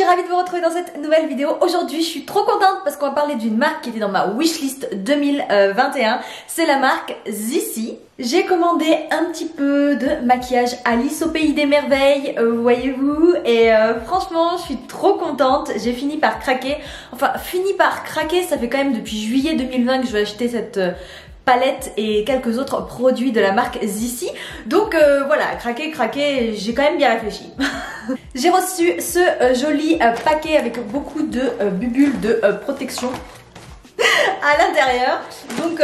ravie de vous retrouver dans cette nouvelle vidéo. Aujourd'hui, je suis trop contente parce qu'on va parler d'une marque qui était dans ma wishlist 2021. C'est la marque Zissi. J'ai commandé un petit peu de maquillage Alice au pays des merveilles, voyez-vous. Et franchement, je suis trop contente. J'ai fini par craquer. Enfin, fini par craquer, ça fait quand même depuis juillet 2020 que je vais acheter cette palette et quelques autres produits de la marque Zissi. Donc voilà, craquer, j'ai quand même bien réfléchi. J'ai reçu ce joli paquet avec beaucoup de bulles de protection à l'intérieur. Donc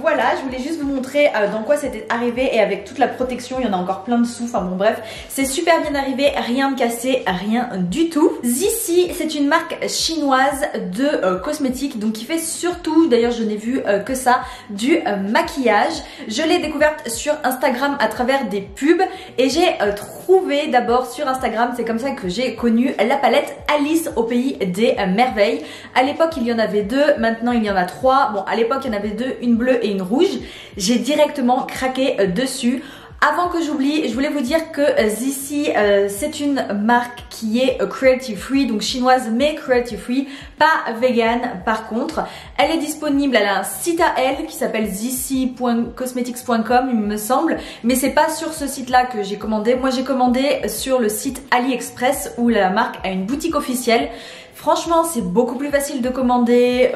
voilà, je voulais juste vous montrer dans quoi c'était arrivé et avec toute la protection, il y en a encore plein dessous, enfin bon bref, c'est super bien arrivé, rien de cassé, rien du tout. Zissi, c'est une marque chinoise de cosmétiques, donc qui fait surtout, d'ailleurs je n'ai vu que ça, du maquillage. Je l'ai découverte sur Instagram à travers des pubs et j'ai trouvé d'abord sur Instagram, c'est comme ça que j'ai connu la palette Alice au pays des merveilles. À l'époque il y en avait deux, maintenant il y en a trois. Bon, à l'époque il y en avait deux, une bleue et une rouge. J'ai directement craqué dessus. Avant que j'oublie, je voulais vous dire que Zissi, c'est une marque qui est cruelty free, donc chinoise mais cruelty free, pas vegan par contre. Elle est disponible, elle a un site à elle qui s'appelle zissi.cosmetics.com il me semble, mais c'est pas sur ce site là que j'ai commandé. Moi j'ai commandé sur le site AliExpress où la marque a une boutique officielle. Franchement, c'est beaucoup plus facile de commander.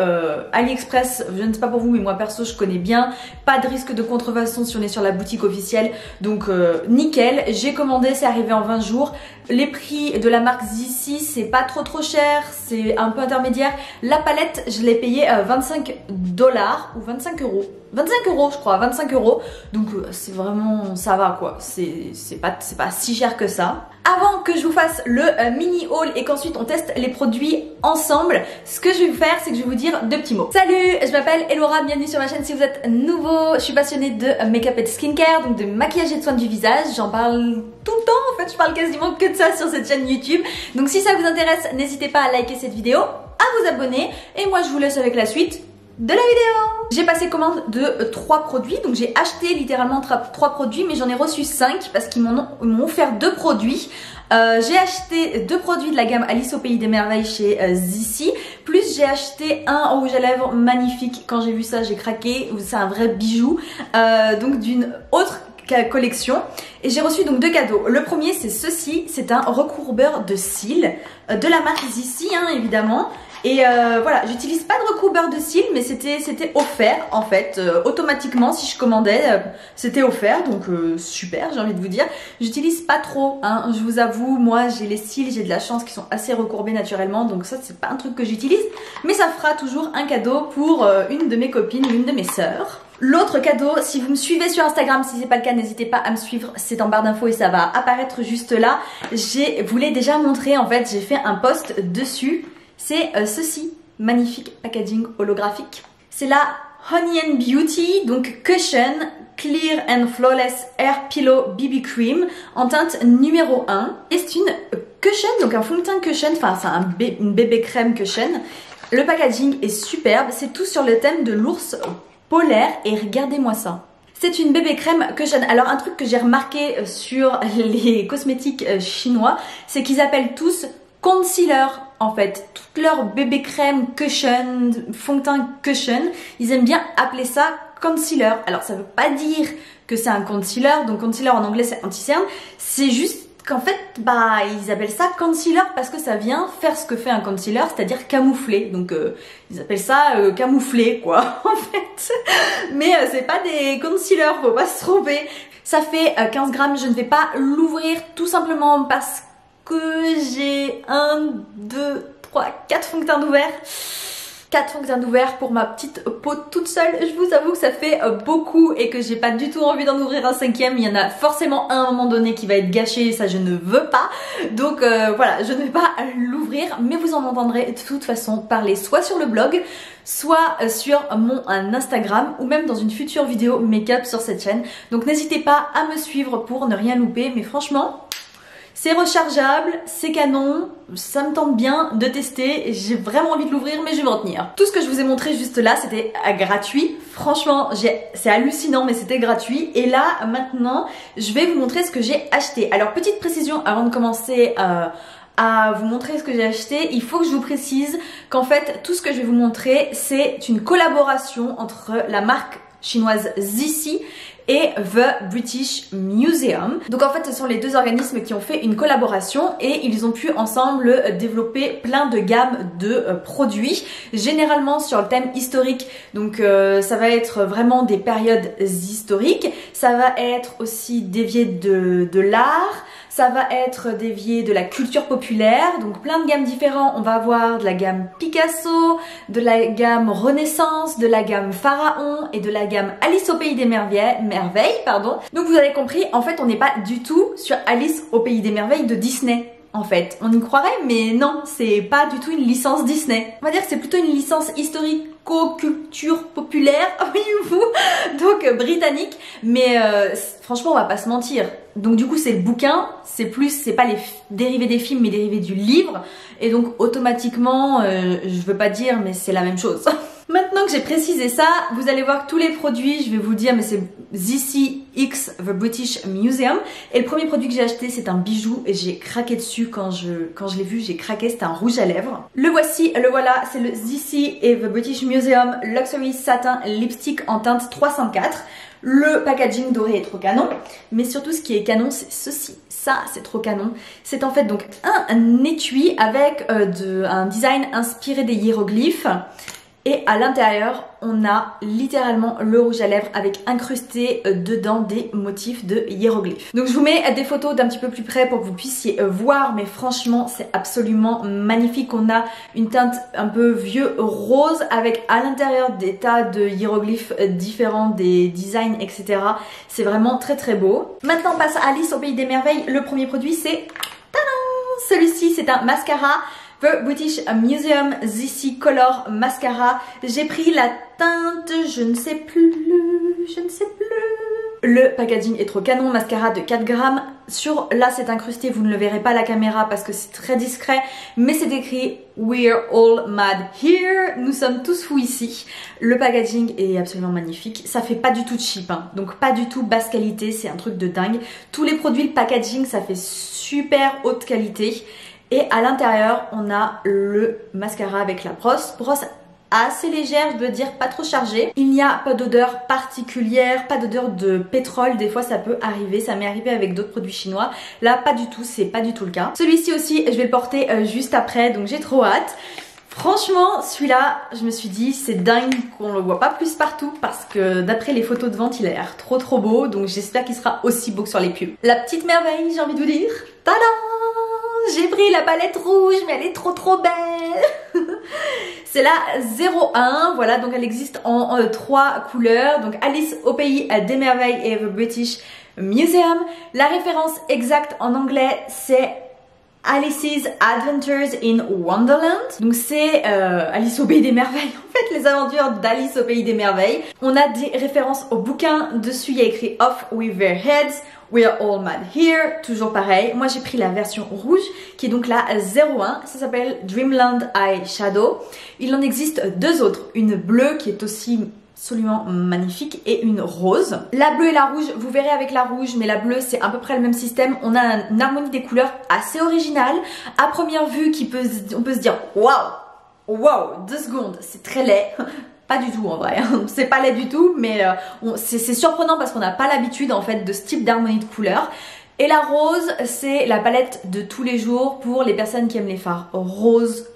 AliExpress, je ne sais pas pour vous, mais moi perso, je connais bien. Pas de risque de contrefaçon si on est sur la boutique officielle. Donc, nickel. J'ai commandé, c'est arrivé en 20 jours. Les prix de la marque Zissi, c'est pas trop cher. C'est un peu intermédiaire. La palette, je l'ai payée 25 $ ou 25 €. 25 € je crois, 25 €. Donc c'est vraiment, ça va quoi. C'est pas si cher que ça. Avant que je vous fasse le mini haul et qu'ensuite on teste les produits ensemble, ce que je vais vous faire, c'est que je vais vous dire deux petits mots. Salut, je m'appelle Elora, bienvenue sur ma chaîne si vous êtes nouveau. Je suis passionnée de make-up et de skincare, donc de maquillage et de soins du visage. J'en parle tout le temps, en fait je parle quasiment que de ça sur cette chaîne YouTube. Donc si ça vous intéresse, n'hésitez pas à liker cette vidéo, à vous abonner. Et moi je vous laisse avec la suite de la vidéo. J'ai passé commande de 3 produits, donc j'ai acheté littéralement 3 produits, mais j'en ai reçu 5 parce qu'ils m'ont offert 2 produits. J'ai acheté 2 produits de la gamme Alice au pays des merveilles chez Zissi, plus j'ai acheté un rouge à lèvres magnifique. Quand j'ai vu ça, j'ai craqué, c'est un vrai bijou, donc d'une autre collection. Et j'ai reçu donc 2 cadeaux. Le premier c'est ceci, c'est un recourbeur de cils de la marque Zissi, hein, évidemment. Et voilà, j'utilise pas de recourbeur de cils, mais c'était offert en fait, automatiquement si je commandais, c'était offert, donc super, j'ai envie de vous dire. J'utilise pas trop, hein, je vous avoue, moi j'ai les cils, j'ai de la chance qui sont assez recourbés naturellement, donc ça c'est pas un truc que j'utilise, mais ça fera toujours un cadeau pour une de mes copines ou une de mes sœurs. L'autre cadeau, si vous me suivez sur Instagram, si c'est pas le cas, n'hésitez pas à me suivre, c'est en barre d'infos et ça va apparaître juste là. Je vous l'ai déjà montré, en fait, j'ai fait un post dessus. C'est ceci, magnifique packaging holographique. C'est la Honey and Beauty, donc Cushion Clear and Flawless Hair Pillow BB Cream en teinte numéro 1. Et c'est une cushion, donc un fond de teint cushion, enfin c'est une bébé crème cushion. Le packaging est superbe, c'est tout sur le thème de l'ours polaire et regardez-moi ça. C'est une bébé crème cushion. Alors un truc que j'ai remarqué sur les cosmétiques chinois, c'est qu'ils appellent tous concealer en fait, toute leur bébé crème cushion, fond de teint cushion, ils aiment bien appeler ça concealer. Alors ça veut pas dire que c'est un concealer, donc concealer en anglais c'est anti-cerne, c'est juste qu'en fait bah ils appellent ça concealer parce que ça vient faire ce que fait un concealer, c'est-à-dire camoufler. Donc ils appellent ça camoufler quoi en fait. Mais c'est pas des concealers, faut pas se tromper. Ça fait 15 grammes, je ne vais pas l'ouvrir tout simplement parce que j'ai 1, 2, 3, 4 fonds de teint d'ouvert. 4 fonds de teint d'ouvert pour ma petite peau toute seule. Je vous avoue que ça fait beaucoup et que j'ai pas du tout envie d'en ouvrir un 5e. Il y en a forcément un à un moment donné qui va être gâché et ça je ne veux pas. Donc voilà, je ne vais pas l'ouvrir, mais vous en entendrez de toute façon parler soit sur le blog, soit sur mon Instagram ou même dans une future vidéo make-up sur cette chaîne. Donc n'hésitez pas à me suivre pour ne rien louper, mais franchement c'est rechargeable, c'est canon, ça me tente bien de tester, j'ai vraiment envie de l'ouvrir mais je vais m'en tenir. Tout ce que je vous ai montré juste là c'était gratuit, franchement c'est hallucinant mais c'était gratuit. Et là maintenant je vais vous montrer ce que j'ai acheté. Alors petite précision avant de commencer à vous montrer ce que j'ai acheté, il faut que je vous précise qu'en fait tout ce que je vais vous montrer c'est une collaboration entre la marque chinoise Zissi et The British Museum. Donc en fait ce sont les deux organismes qui ont fait une collaboration et ils ont pu ensemble développer plein de gammes de produits, généralement sur le thème historique. Donc ça va être vraiment des périodes historiques, ça va être aussi dévié de l'art, ça va être dévié de la culture populaire, donc plein de gammes différentes. On va avoir de la gamme Picasso, de la gamme Renaissance, de la gamme Pharaon et de la gamme Alice au pays des merveilles, pardon. Donc vous avez compris, en fait on n'est pas du tout sur Alice au pays des merveilles de Disney. En fait, on y croirait, mais non, c'est pas du tout une licence Disney. On va dire que c'est plutôt une licence historico-culture populaire, oui vous, donc britannique, mais franchement on va pas se mentir. Donc du coup c'est le bouquin, c'est pas les dérivés des films mais dérivés du livre, et donc automatiquement, je veux pas dire mais c'est la même chose. Maintenant que j'ai précisé ça, vous allez voir que tous les produits, je vais vous le dire, mais c'est Zissi X The British Museum. Et le premier produit que j'ai acheté, c'est un bijou et j'ai craqué dessus quand je l'ai vu, j'ai craqué, c'est un rouge à lèvres. Le voici, le voilà, c'est le Zissi et The British Museum Luxury Satin Lipstick en teinte 304. Le packaging doré est trop canon, mais surtout ce qui est canon c'est ceci, ça c'est trop canon. C'est en fait donc un étui avec un design inspiré des hiéroglyphes. Et à l'intérieur, on a littéralement le rouge à lèvres avec incrusté dedans des motifs de hiéroglyphes. Donc je vous mets des photos d'un petit peu plus près pour que vous puissiez voir, mais franchement c'est absolument magnifique. On a une teinte un peu vieux rose avec à l'intérieur des tas de hiéroglyphes différents, des designs, etc. C'est vraiment très très beau. Maintenant on passe à Alice au pays des merveilles. Le premier produit c'est... Tadam! Celui-ci c'est un mascara. The British Museum Zissi Color Mascara. J'ai pris la teinte, je ne sais plus. Le packaging est trop canon, mascara de 4 grammes. Là c'est incrusté, vous ne le verrez pas à la caméra parce que c'est très discret, mais c'est écrit We're all mad here, nous sommes tous fous ici. Le packaging est absolument magnifique, ça fait pas du tout cheap, hein. Donc pas du tout basse qualité, c'est un truc de dingue. Tous les produits, le packaging ça fait super haute qualité. Et à l'intérieur, on a le mascara avec la brosse assez légère, je veux dire pas trop chargée. Il n'y a pas d'odeur particulière, pas d'odeur de pétrole. Des fois ça peut arriver, ça m'est arrivé avec d'autres produits chinois. Là pas du tout, c'est pas du tout le cas. Celui-ci aussi, je vais le porter juste après, donc j'ai trop hâte. Franchement, celui-là, je me suis dit, c'est dingue qu'on le voit pas plus partout parce que d'après les photos de vente, il a l'air trop beau. Donc j'espère qu'il sera aussi beau que sur les pubs. La petite merveille, j'ai envie de vous dire. Tadam! J'ai pris la palette rouge, mais elle est trop belle. C'est la 01, voilà, donc elle existe en 3 couleurs. Donc Alice au pays des merveilles et The British Museum. La référence exacte en anglais, c'est Alice's Adventures in Wonderland. Donc c'est Alice au pays des merveilles, en fait les aventures d'Alice au pays des merveilles. On a des références au bouquin, dessus il y a écrit Off with their heads, We're all mad here, toujours pareil. Moi j'ai pris la version rouge qui est donc la 01, ça s'appelle Dreamland Eyeshadow. Il en existe deux autres, une bleue qui est aussi absolument magnifique et une rose. La bleue et la rouge, vous verrez avec la rouge, mais la bleue c'est à peu près le même système. On a une harmonie des couleurs assez originale. À première vue, on peut se dire waouh, 2 secondes, c'est très laid. Pas du tout en vrai, c'est pas laid du tout, mais c'est surprenant parce qu'on n'a pas l'habitude en fait de ce type d'harmonie de couleurs. Et la rose, c'est la palette de tous les jours pour les personnes qui aiment les fards rose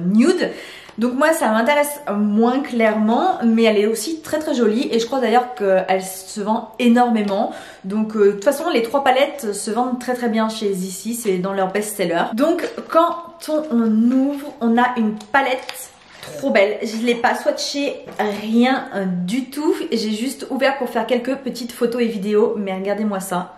nude. Donc moi ça m'intéresse moins clairement, mais elle est aussi très jolie et je crois d'ailleurs qu'elle se vend énormément. Donc de toute façon les 3 palettes se vendent très bien chez Zissi, c'est dans leur best-seller. Donc quand on ouvre, on a une palette trop belle. Je ne l'ai pas swatché, rien du tout. J'ai juste ouvert pour faire quelques petites photos et vidéos, mais regardez-moi ça.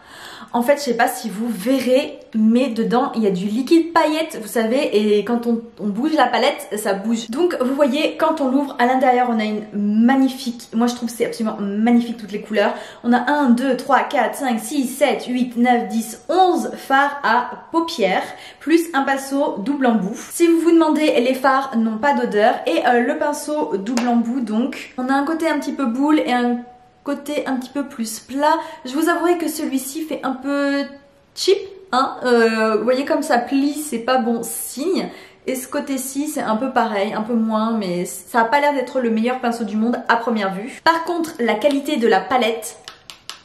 En fait, je sais pas si vous verrez, mais dedans, il y a du liquide paillette, vous savez, et quand on bouge la palette, ça bouge. Donc, vous voyez, quand on l'ouvre, à l'intérieur, on a une magnifique, moi je trouve que c'est absolument magnifique toutes les couleurs. On a 1, 2, 3, 4, 5, 6, 7, 8, 9, 10, 11 fards à paupières, plus un pinceau double embout. Si vous vous demandez, les fards n'ont pas d'odeur, et le pinceau double embout, donc, on a un côté un petit peu boule et un côté un petit peu plus plat. Je vous avouerai que celui-ci fait un peu cheap, Hein, vous voyez comme ça plie, c'est pas bon signe. Et ce côté-ci, c'est un peu pareil, un peu moins, mais ça a pas l'air d'être le meilleur pinceau du monde à première vue. Par contre, la qualité de la palette,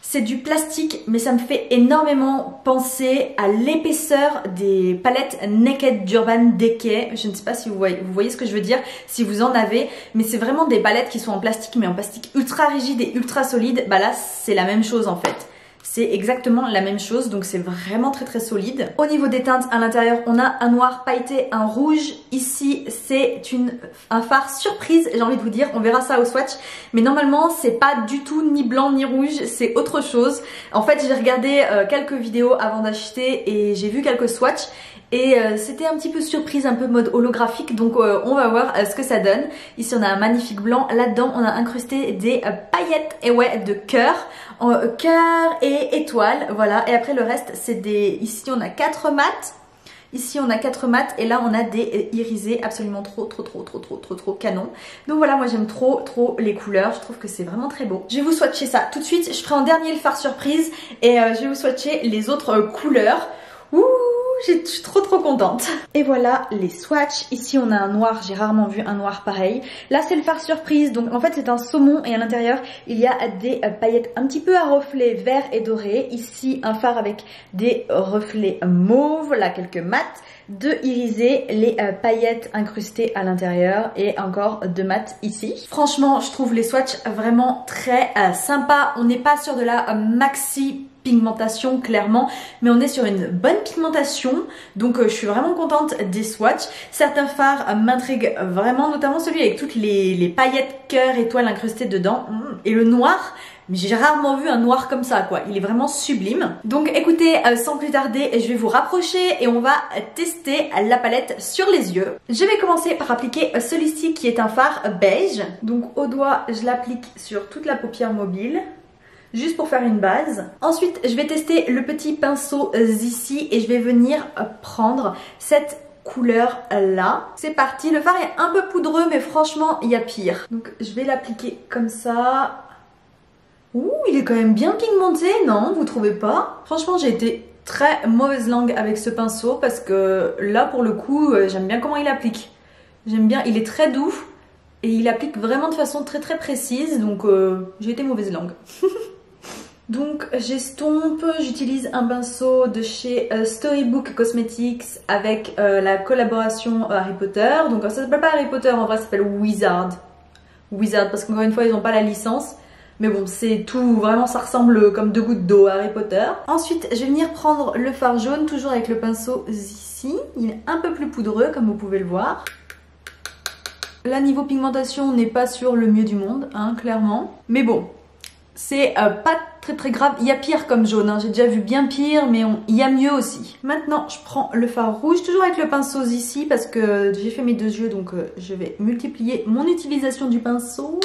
c'est du plastique, mais ça me fait énormément penser à l'épaisseur des palettes Naked d'Urban Decay. Je ne sais pas si vous voyez ce que je veux dire, si vous en avez, mais c'est vraiment des palettes qui sont en plastique, mais en plastique ultra rigide et ultra solide. Bah là, c'est la même chose en fait. C'est exactement la même chose, donc c'est vraiment très solide. Au niveau des teintes, à l'intérieur, on a un noir pailleté, un rouge. Ici, c'est un fard surprise, j'ai envie de vous dire. On verra ça au swatch. Mais normalement, c'est pas du tout ni blanc ni rouge, c'est autre chose. En fait, j'ai regardé quelques vidéos avant d'acheter et j'ai vu quelques swatchs. Et c'était un petit peu surprise, un peu mode holographique, donc on va voir ce que ça donne. Ici on a un magnifique blanc, là-dedans on a incrusté des paillettes, et ouais, de cœur, cœur et étoiles, voilà. Et après le reste c'est des, ici on a 4 mats, ici on a 4 mats, et là on a des irisés absolument trop canon. Donc voilà, moi j'aime trop les couleurs, je trouve que c'est vraiment très beau. Je vais vous swatcher ça tout de suite, je ferai en dernier le fard surprise, et je vais vous swatcher les autres couleurs. Ouh, je suis trop contente. Et voilà les swatchs. Ici on a un noir, j'ai rarement vu un noir pareil. Là c'est le fard surprise, donc en fait c'est un saumon et à l'intérieur il y a des paillettes un petit peu à reflets vert et doré. Ici un fard avec des reflets mauve, là quelques mats, 2 irisés, les paillettes incrustées à l'intérieur et encore 2 mats ici. Franchement je trouve les swatchs vraiment très sympas. On n'est pas sur de la maxi pigmentation clairement, mais on est sur une bonne pigmentation, donc je suis vraiment contente des swatchs. Certains fards m'intriguent vraiment, notamment celui avec toutes les paillettes cœur étoiles incrustées dedans, et le noir. Mais j'ai rarement vu un noir comme ça quoi, il est vraiment sublime. Donc écoutez, sans plus tarder, je vais vous rapprocher et on va tester la palette sur les yeux. Je vais commencer par appliquer celui-ci qui est un fard beige. Donc au doigt, je l'applique sur toute la paupière mobile, juste pour faire une base. Ensuite, je vais tester le petit pinceau Zissi et je vais venir prendre cette couleur là. C'est parti, le fard est un peu poudreux mais franchement il y a pire. Donc je vais l'appliquer comme ça. Ouh, il est quand même bien pigmenté, non? Vous trouvez pas? Franchement, j'ai été très mauvaise langue avec ce pinceau parce que là, pour le coup, j'aime bien comment il applique. J'aime bien, il est très doux et il applique vraiment de façon très précise, donc j'ai été mauvaise langue. Donc j'estompe, j'utilise un pinceau de chez Storybook Cosmetics avec la collaboration Harry Potter. Donc ça s'appelle pas Harry Potter, en vrai ça s'appelle Wizard. Wizard parce qu'encore une fois ils n'ont pas la licence. Mais bon, c'est tout, vraiment ça ressemble comme 2 gouttes d'eau à Harry Potter. Ensuite, je vais venir prendre le fard jaune, toujours avec le pinceau Zissi. Il est un peu plus poudreux, comme vous pouvez le voir. Là, niveau pigmentation, on n'est pas sur le mieux du monde, hein, clairement. Mais bon, c'est pas très grave. Il y a pire comme jaune, hein. J'ai déjà vu bien pire, mais il y a mieux aussi. Maintenant, je prends le fard rouge, toujours avec le pinceau Zissi, parce que j'ai fait mes 2 yeux, donc je vais multiplier mon utilisation du pinceau.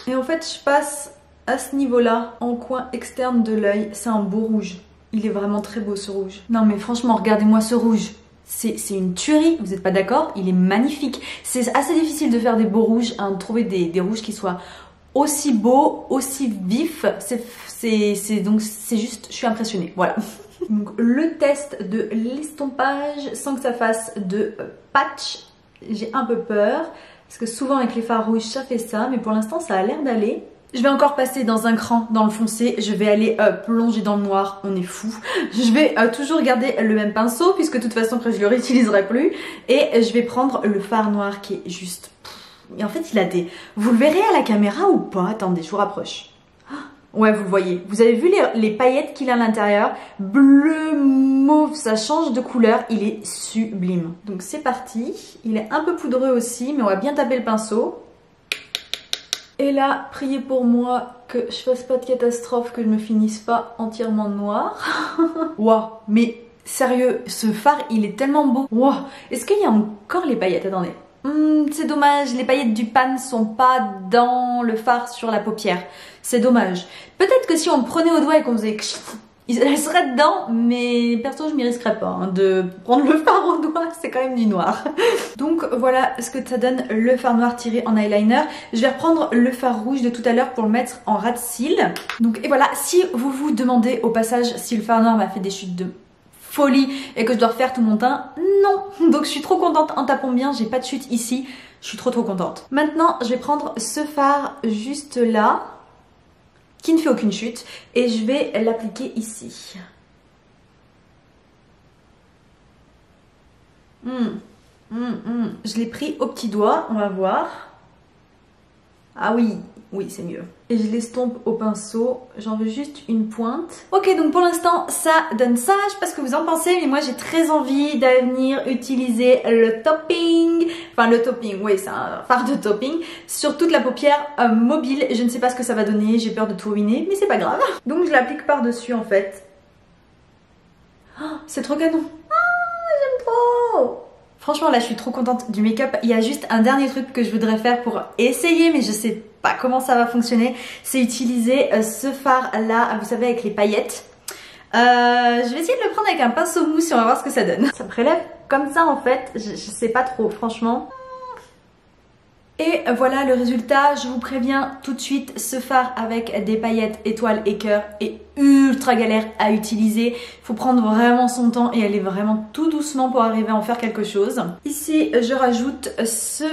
Et en fait, je passe à ce niveau-là, en coin externe de l'œil. C'est un beau rouge. Il est vraiment très beau ce rouge. Non mais franchement, regardez-moi ce rouge. C'est une tuerie, vous n'êtes pas d'accord? Il est magnifique. C'est assez difficile de faire des beaux rouges, hein, de trouver des rouges qui soient aussi beaux, aussi vifs. Donc c'est juste, je suis impressionnée, voilà. Donc le test de l'estompage sans que ça fasse de patch. J'ai un peu peur, parce que souvent avec les fards rouges ça fait ça, mais pour l'instant ça a l'air d'aller. Je vais encore passer dans un cran dans le foncé, je vais aller plonger dans le noir, on est fou. Je vais toujours garder le même pinceau puisque de toute façon après je le réutiliserai plus. Et je vais prendre le fard noir qui est juste... Et en fait il a des... Vous le verrez à la caméra ou pas? Attendez, je vous rapproche. Ouais, vous le voyez. Vous avez vu les paillettes qu'il a à l'intérieur? Bleu, mauve, ça change de couleur. Il est sublime. Donc c'est parti. Il est un peu poudreux aussi, mais on va bien taper le pinceau. Et là, priez pour moi que je fasse pas de catastrophe, que je me finisse pas entièrement noir. Waouh, mais sérieux, ce fard, il est tellement beau. Waouh, est-ce qu'il y a encore les paillettes? Attendez. C'est dommage, les paillettes du pan sont pas dans le fard sur la paupière. C'est dommage. Peut-être que si on le prenait au doigt et qu'on faisait... Elles seraient dedans, mais perso je m'y risquerais pas hein, de prendre le fard au doigt, c'est quand même du noir. Donc voilà ce que ça donne le fard noir tiré en eyeliner. Je vais reprendre le fard rouge de tout à l'heure pour le mettre en ras de cils. Donc et voilà, si vous vous demandez au passage si le fard noir m'a fait des chutes de folie et que je dois refaire tout mon teint. Non. Donc je suis trop contente en tapant bien, j'ai pas de chute ici. Je suis trop contente. Maintenant, je vais prendre ce fard juste là, qui ne fait aucune chute, et je vais l'appliquer ici. Je l'ai pris au petit doigt, on va voir. Ah oui, oui c'est mieux. Et je l'estompe au pinceau, j'en veux juste une pointe. Ok, donc pour l'instant ça donne ça, je sais pas ce que vous en pensez, mais moi j'ai très envie d'aller venir utiliser le topping. Enfin le topping, oui c'est un fard de topping sur toute la paupière mobile. Je ne sais pas ce que ça va donner, j'ai peur de tout ruiner, mais c'est pas grave. Donc je l'applique par dessus en fait. Oh, c'est trop canon. Ah, j'aime trop. Franchement là je suis trop contente du make-up. Il y a juste un dernier truc que je voudrais faire pour essayer, mais je sais pas comment ça va fonctionner. C'est utiliser ce fard là, vous savez, avec les paillettes. Je vais essayer de le prendre avec un pinceau mousse et on va voir ce que ça donne. Ça me prélève comme ça en fait, je sais pas trop franchement. Et voilà le résultat, je vous préviens tout de suite, ce fard avec des paillettes, étoiles et cœurs est ultra galère à utiliser. Il faut prendre vraiment son temps et aller vraiment tout doucement pour arriver à en faire quelque chose. Ici, je rajoute ce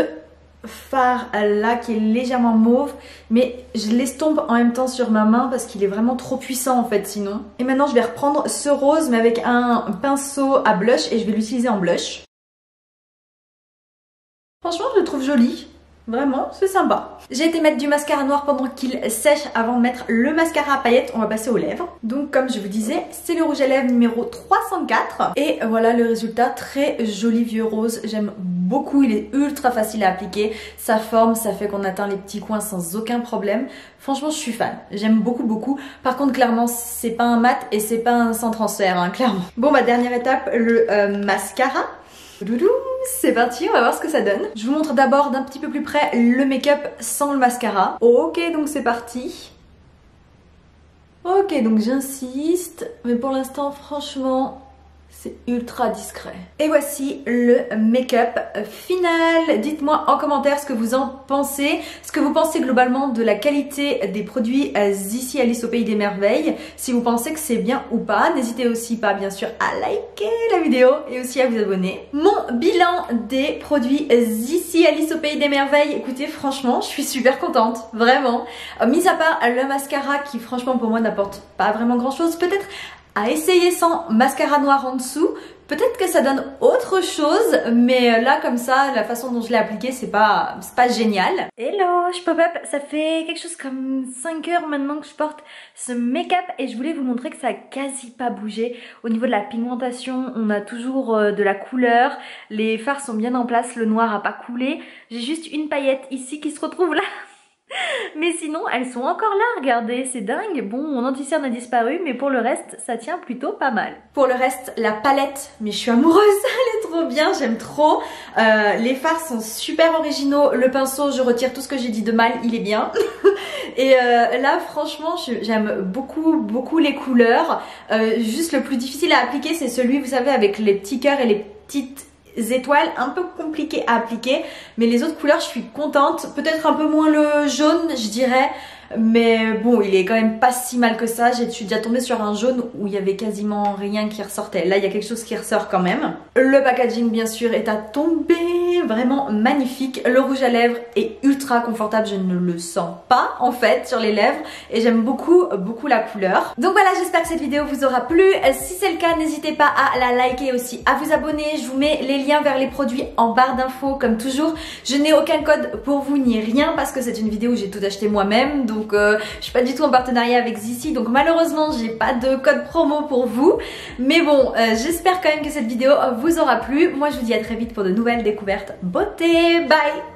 fard là qui est légèrement mauve, mais je l'estompe en même temps sur ma main parce qu'il est vraiment trop puissant en fait sinon. Et maintenant, je vais reprendre ce rose mais avec un pinceau à blush et je vais l'utiliser en blush. Franchement, je le trouve joli. Vraiment, c'est sympa. J'ai été mettre du mascara noir pendant qu'il sèche avant de mettre le mascara à paillettes. On va passer aux lèvres. Donc comme je vous disais, c'est le rouge à lèvres numéro 304. Et voilà le résultat, très joli vieux rose. J'aime beaucoup, il est ultra facile à appliquer. Sa forme, ça fait qu'on atteint les petits coins sans aucun problème. Franchement, je suis fan. J'aime beaucoup. Par contre, clairement, c'est pas un mat et c'est pas un sans transfert, hein, clairement. Bon, bah dernière étape, le mascara. Doudou, c'est parti, on va voir ce que ça donne. Je vous montre d'abord d'un petit peu plus près le make-up sans le mascara. Ok, donc c'est parti. Ok, donc j'insiste, mais pour l'instant, franchement, c'est ultra discret. Et voici le make-up final. Dites-moi en commentaire ce que vous en pensez, ce que vous pensez globalement de la qualité des produits Zissi Alice au Pays des Merveilles, si vous pensez que c'est bien ou pas. N'hésitez aussi pas bien sûr à liker la vidéo et aussi à vous abonner. Mon bilan des produits Zissi Alice au Pays des Merveilles, écoutez franchement je suis super contente, vraiment. Mis à part le mascara qui franchement pour moi n'apporte pas vraiment grand chose, peut-être à essayer sans mascara noir en dessous. Peut-être que ça donne autre chose, mais là comme ça, la façon dont je l'ai appliqué, c'est pas génial. Hello, je pop-up, ça fait quelque chose comme 5 heures maintenant que je porte ce make-up et je voulais vous montrer que ça a quasi pas bougé. Au niveau de la pigmentation, on a toujours de la couleur, les fards sont bien en place, le noir a pas coulé. J'ai juste une paillette ici qui se retrouve là. Mais sinon elles sont encore là, regardez, c'est dingue. Bon, mon anti-cerne a disparu, mais pour le reste ça tient plutôt pas mal. Pour le reste, la palette, mais je suis amoureuse, elle est trop bien, j'aime trop. Les fards sont super originaux, le pinceau, je retire tout ce que j'ai dit de mal, il est bien. Et là franchement j'aime beaucoup les couleurs. Juste le plus difficile à appliquer c'est celui, vous savez, avec les petits cœurs et les petites étoiles, un peu compliqué à appliquer, mais les autres couleurs je suis contente. Peut-être un peu moins le jaune je dirais, mais bon il est quand même pas si mal que ça. Je suis déjà tombée sur un jaune où il y avait quasiment rien qui ressortait. Là il y a quelque chose qui ressort quand même. Le packaging bien sûr est à tomber, vraiment magnifique. Le rouge à lèvres est ultra confortable, je ne le sens pas en fait sur les lèvres et j'aime beaucoup la couleur. Donc voilà, j'espère que cette vidéo vous aura plu. Si c'est le cas, n'hésitez pas à la liker aussi, à vous abonner. Je vous mets les liens vers les produits en barre d'infos comme toujours. Je n'ai aucun code pour vous ni rien parce que c'est une vidéo où j'ai tout acheté moi-même, donc je suis pas du tout en partenariat avec Zissi, donc malheureusement j'ai pas de code promo pour vous. Mais bon, j'espère quand même que cette vidéo vous aura plu. Moi je vous dis à très vite pour de nouvelles découvertes beauté. Bye.